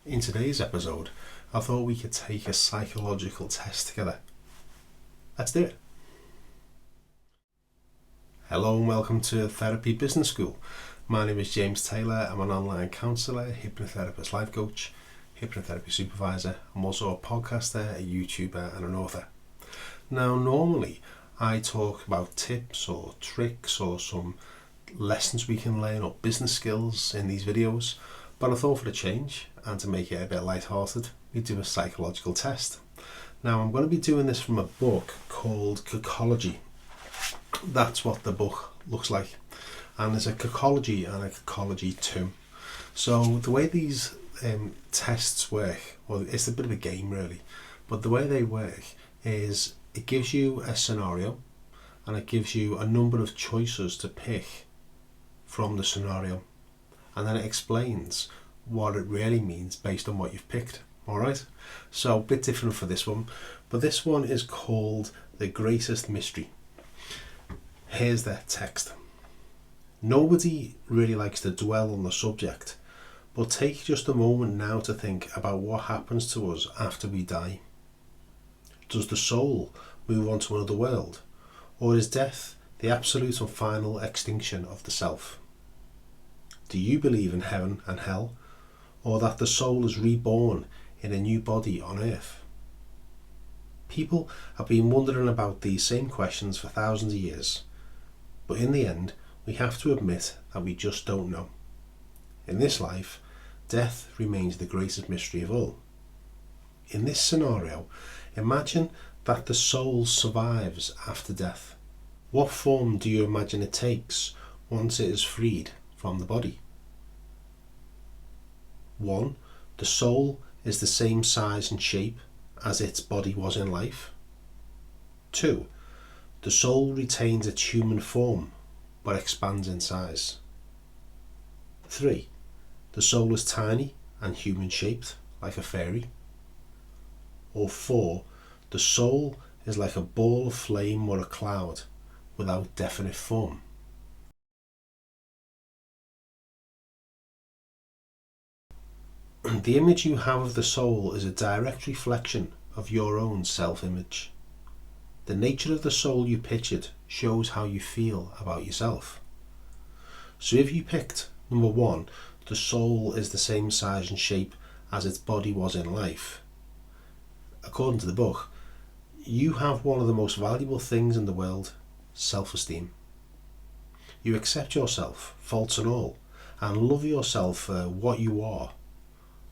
In today's episode, I thought we could take a psychological test together. Let's do it. Hello and welcome to Therapy Business School. My name is James Taylor. I'm an online counsellor, hypnotherapist, life coach, hypnotherapy supervisor. I'm also a podcaster, a YouTuber and an author. Now normally I talk about tips or tricks or some lessons we can learn or business skills in these videos, but I thought for a change and to make it a bit light-hearted, we do a psychological test. Now I'm going to be doing this from a book called Kokology. That's what the book looks like, and there's a Kokology and a Kokology 2. So the way these tests work, well, it's a bit of a game really, but the way they work is it gives you a scenario and it gives you a number of choices to pick from the scenario, and then it explains what it really means based on what you've picked. Alright, so a bit different for this one, but this one is called The Greatest Mystery. Here's the text. Nobody really likes to dwell on the subject, but take just a moment now to think about what happens to us after we die. Does the soul move on to another world, or is death the absolute and final extinction of the self? Do you believe in heaven and hell, or that the soul is reborn in a new body on earth? People have been wondering about these same questions for thousands of years, but in the end we have to admit that we just don't know. In this life, death remains the greatest mystery of all. In this scenario, imagine that the soul survives after death. What form do you imagine it takes once it is freed from the body? 1. The soul is the same size and shape as its body was in life. 2. The soul retains its human form but expands in size. 3. The soul is tiny and human shaped like a fairy. Or 4. The soul is like a ball of flame or a cloud without definite form. The image you have of the soul is a direct reflection of your own self-image. The nature of the soul you pictured shows how you feel about yourself. So if you picked number 1, the soul is the same size and shape as its body was in life, according to the book, you have one of the most valuable things in the world, self-esteem. You accept yourself, faults and all, and love yourself for what you are.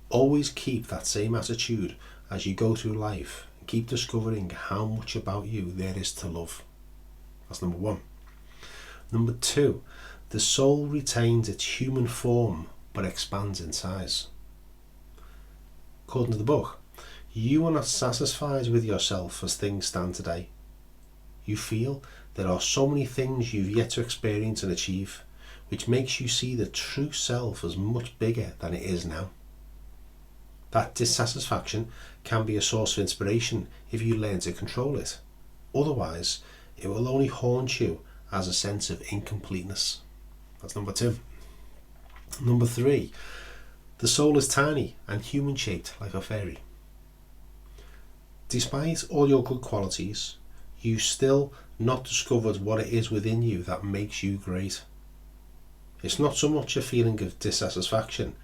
Always keep that same attitude as you go through life and keep discovering how much about you there is to love. That's number 1. Number 2, the soul retains its human form but expands in size. According to the book, you are not satisfied with yourself as things stand today. You feel there are so many things you've yet to experience and achieve, which makes you see the true self as much bigger than it is now. That dissatisfaction can be a source of inspiration if you learn to control it. Otherwise, it will only haunt you as a sense of incompleteness. That's number 2. Number 3, the soul is tiny and human shaped like a fairy. Despite all your good qualities, you still not discovered what it is within you that makes you great. It's not so much a feeling of dissatisfaction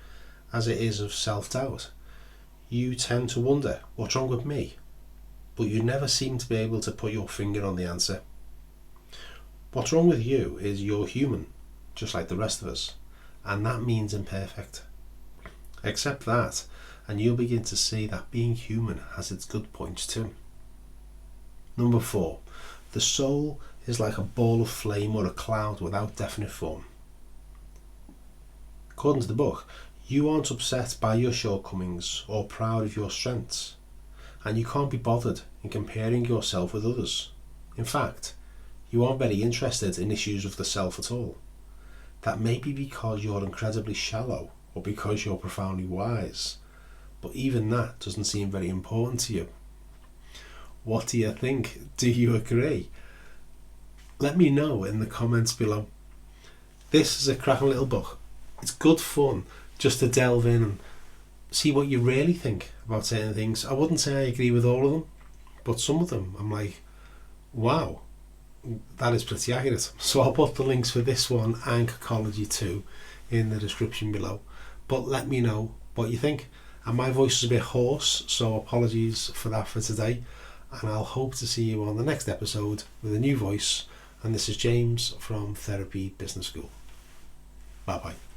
as it is of self-doubt. You tend to wonder, what's wrong with me? But you never seem to be able to put your finger on the answer. What's wrong with you is you're human, just like the rest of us, and that means imperfect. Accept that, and you'll begin to see that being human has its good points too. Number 4, the soul is like a ball of flame or a cloud without definite form. According to the book, you aren't upset by your shortcomings or proud of your strengths, and you can't be bothered in comparing yourself with others. In fact, you aren't very interested in issues of the self at all. That may be because you're incredibly shallow or because you're profoundly wise, but even that doesn't seem very important to you. What do you think? Do you agree? Let me know in the comments below. This is a cracking little book. It's good fun just to delve in and see what you really think about certain things. I wouldn't say I agree with all of them, but some of them I'm like, wow, that is pretty accurate. So I'll put the links for this one and Kokology too in the description below. But let me know what you think. And my voice is a bit hoarse, so apologies for that for today. And I'll hope to see you on the next episode with a new voice. And this is James from Therapy Business School. Bye bye.